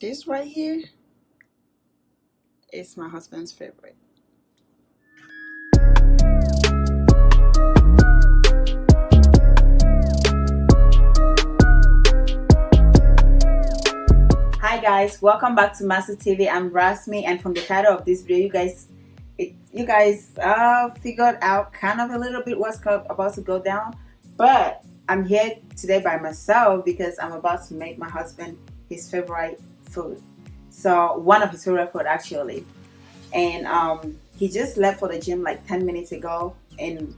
This right here is my husband's favorite. Hi guys, welcome back to Master TV. I'm Rasmi, and from the title of this video, you guys figured out kind of a little bit what's about to go down. But I'm here today by myself because I'm about to make my husband his favorite food. So one of his favorite food actually, and he just left for the gym like 10 minutes ago, and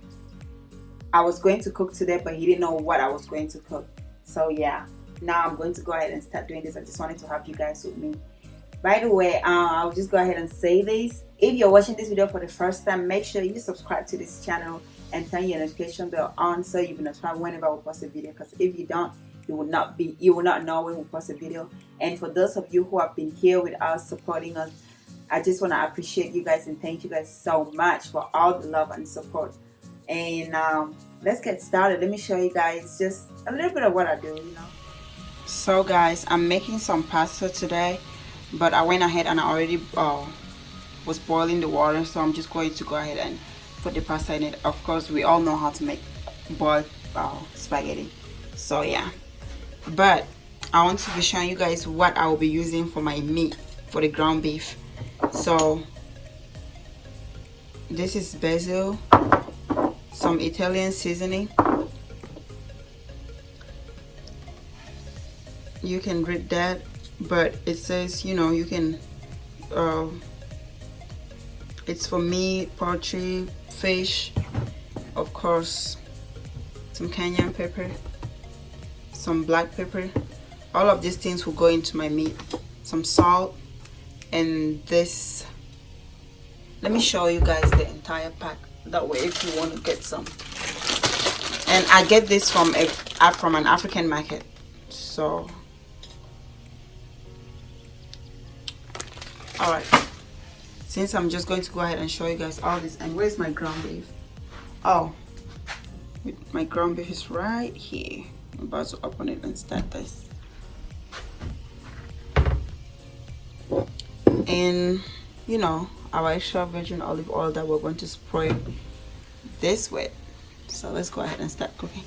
I was going to cook today, but he didn't know what I was going to cook. So yeah, now I'm going to go ahead and start doing this. I just wanted to have you guys with me. By the way, I'll just go ahead and say this. If you're watching this video for the first time, make sure you subscribe to this channel and turn your notification bell on so you'll be notified whenever we post a video. Because if you don't, you will not know when we post a video. And for those of you who have been here with us, supporting us, I just want to appreciate you guys and thank you guys so much for all the love and support. And let's get started. Let me show you guys just a little bit of what I do. So guys, I'm making some pasta today, but I went ahead and I already was boiling the water, so I'm just going to go ahead and put the pasta in it. Of course, we all know how to make boiled spaghetti, so yeah. But I want to be showing you guys what I will be using for my meat, for the ground beef. So this is basil, some Italian seasoning. You can read that, but it says, you know, you can it's for meat, poultry, fish. Of course, some cayenne pepper, some black pepper. All of these things will go into my meat. Some salt, and this, let me show you guys the entire pack, that way if you want to get some. And I get this from an African market. So alright, since I'm just going to go ahead and show you guys all this. And where's my ground beef? Oh, my ground beef is right here. I'm about to open it and start this. And you know, our extra virgin olive oil that we're going to spray this with. So let's go ahead and start cooking.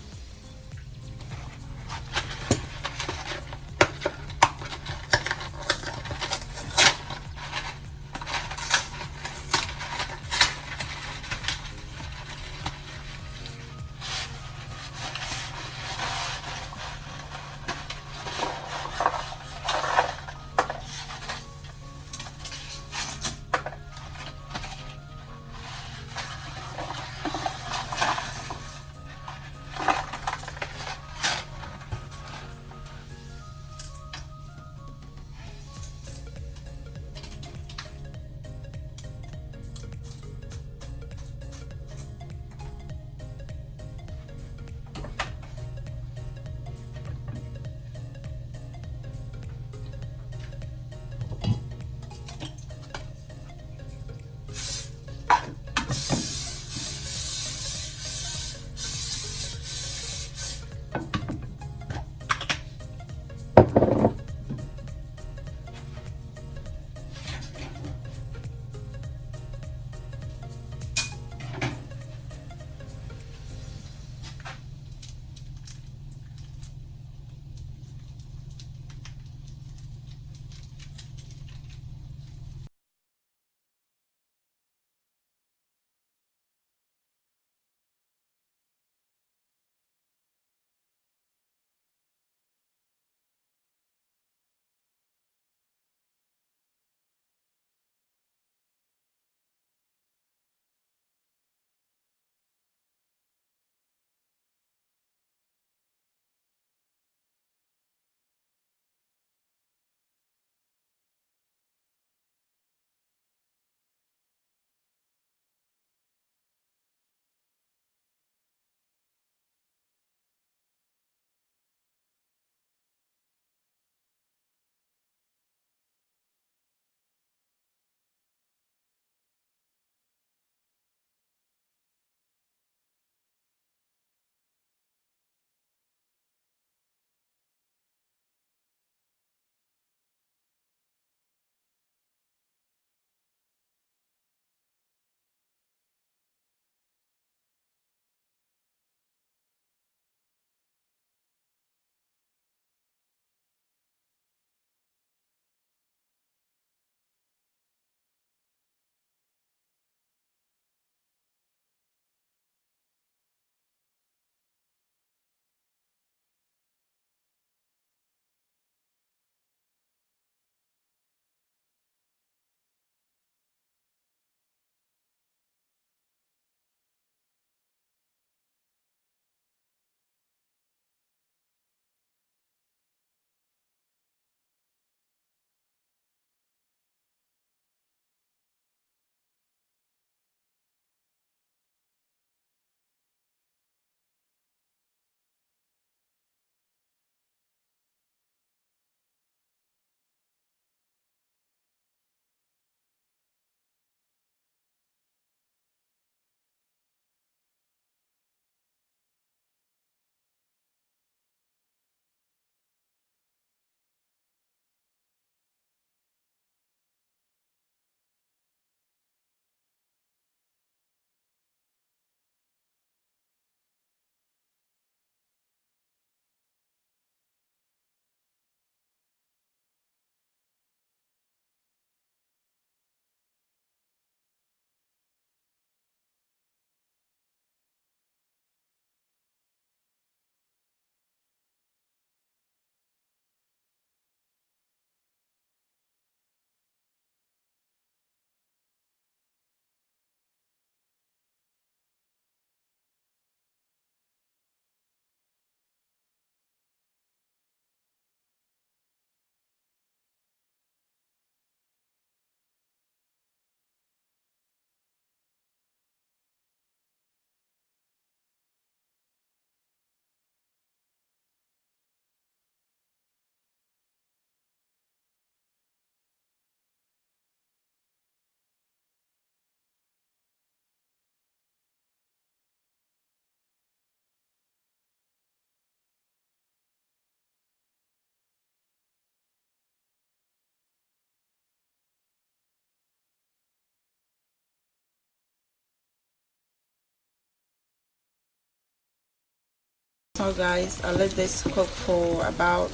So guys, I let this cook for about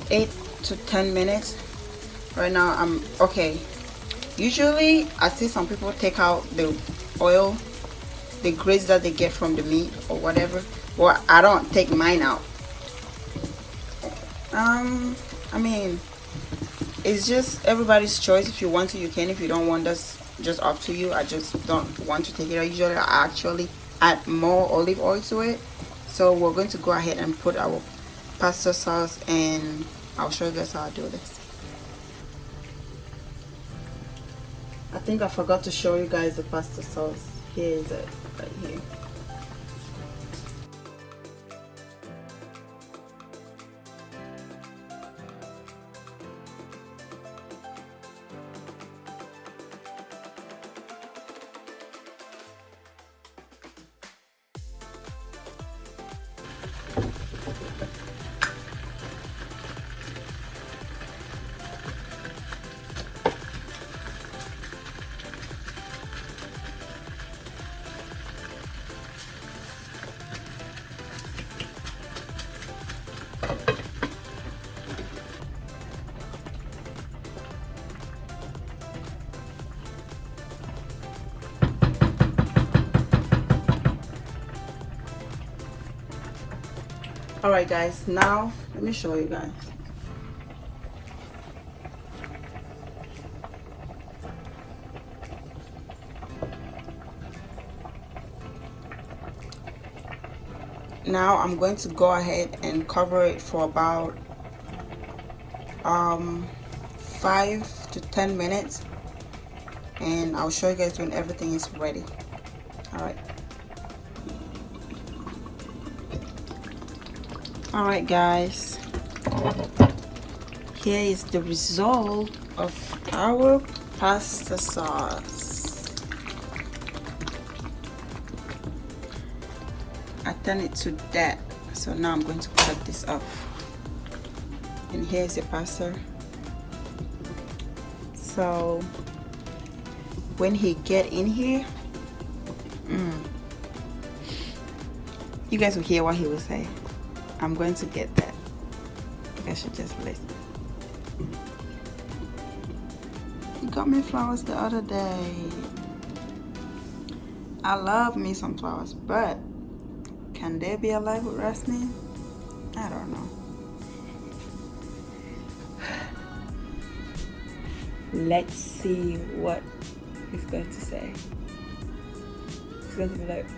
8 to 10 minutes. Right now I'm okay. Usually I see some people take out the oil, the grease that they get from the meat or whatever. Well, I don't take mine out. I mean, it's just everybody's choice. If you want to, you can. If you don't want, that's just up to you. I just don't want to take it out. Usually I actually add more olive oil to it. So we're going to go ahead and put our pasta sauce, and I'll show you guys how I do this. I think I forgot to show you guys the pasta sauce. Here is it, right here. Alright guys, now let me show you guys. Now I'm going to go ahead and cover it for about 5 to 10 minutes, and I'll show you guys when everything is ready. Alright. Alright guys, here is the result of our pasta sauce. I turn it to that, so now I'm going to cut this off. And here's the pasta. So when he get in here, you guys will hear what he will say. I'm going to get that. You guys should just listen. He got me flowers the other day. I love me some flowers, but can they be alive with Rasmi? I don't know. Let's see what he's going to say. He's going to be like,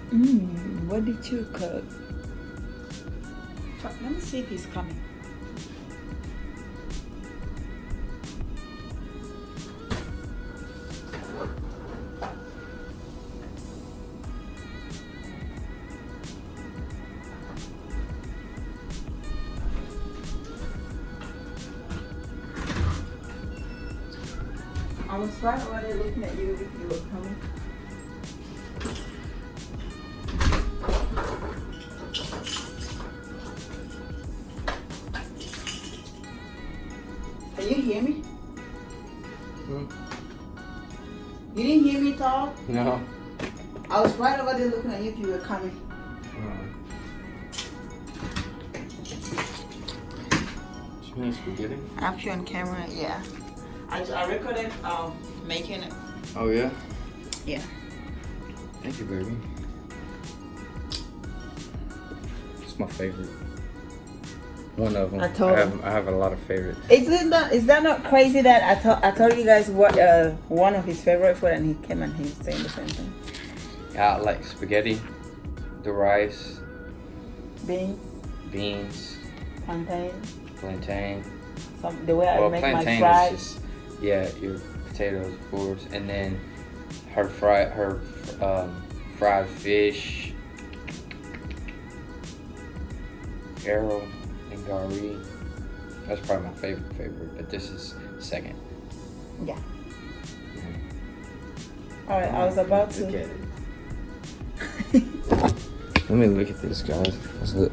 what did you cook? Let me see if he's coming. I was right over there looking at you if you were coming. Can you hear me? You didn't hear me talk? No. I was right over there looking at you if you were coming. You mean spaghetti? I have you on camera, yeah. I recorded making it. Oh yeah? Yeah. Thank you, baby. It's my favorite. One of them. I told him. I have a lot of favorites. Is that not crazy that I told you guys what one of his favorite food, and he came and he's saying the same thing. Yeah, I like spaghetti, the rice, beans, plantain. The way I make my plantain fries. is just, yeah, your potatoes, of course, and then her fried fish, arrow and gari. That's probably my favorite, but this is second. Yeah. All right, I was about to. Look at it. Let me look at this, guys. Let's look.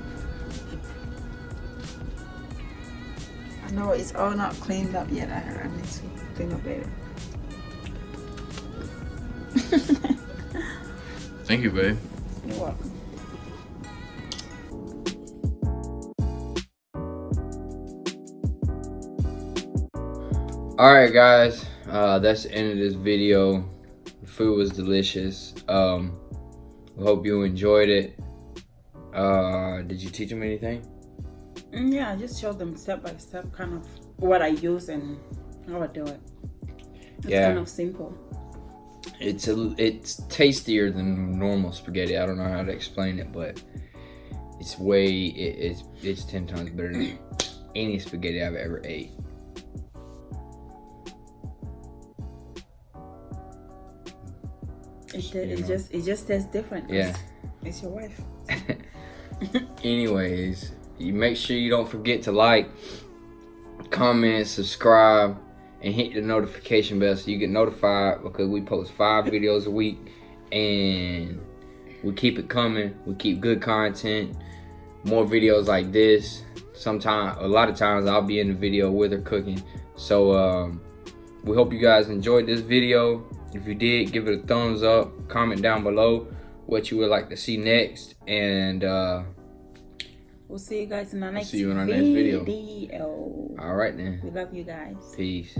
I know it's all not cleaned up yet. I need to clean up later. Thank you, babe. You're welcome. Alright guys, that's the end of this video. The food was delicious. We hope you enjoyed it. Did you teach them anything? Yeah, I just showed them step by step kind of what I use and how I do it. It's kind of simple. It's tastier than normal spaghetti. I don't know how to explain it, but it's it's 10 times better than any spaghetti I've ever ate. It just tastes different. Yeah, it's your wife. Anyways, you make sure you don't forget to like, comment, subscribe, and hit the notification bell so you get notified, because we post 5 videos a week and we keep it coming. We keep good content, more videos like this. A lot of times I'll be in the video with her cooking. So we hope you guys enjoyed this video. If you did, give it a thumbs up, comment down below what you would like to see next, and we'll see you guys in our next video. All right then. We love you guys. Peace.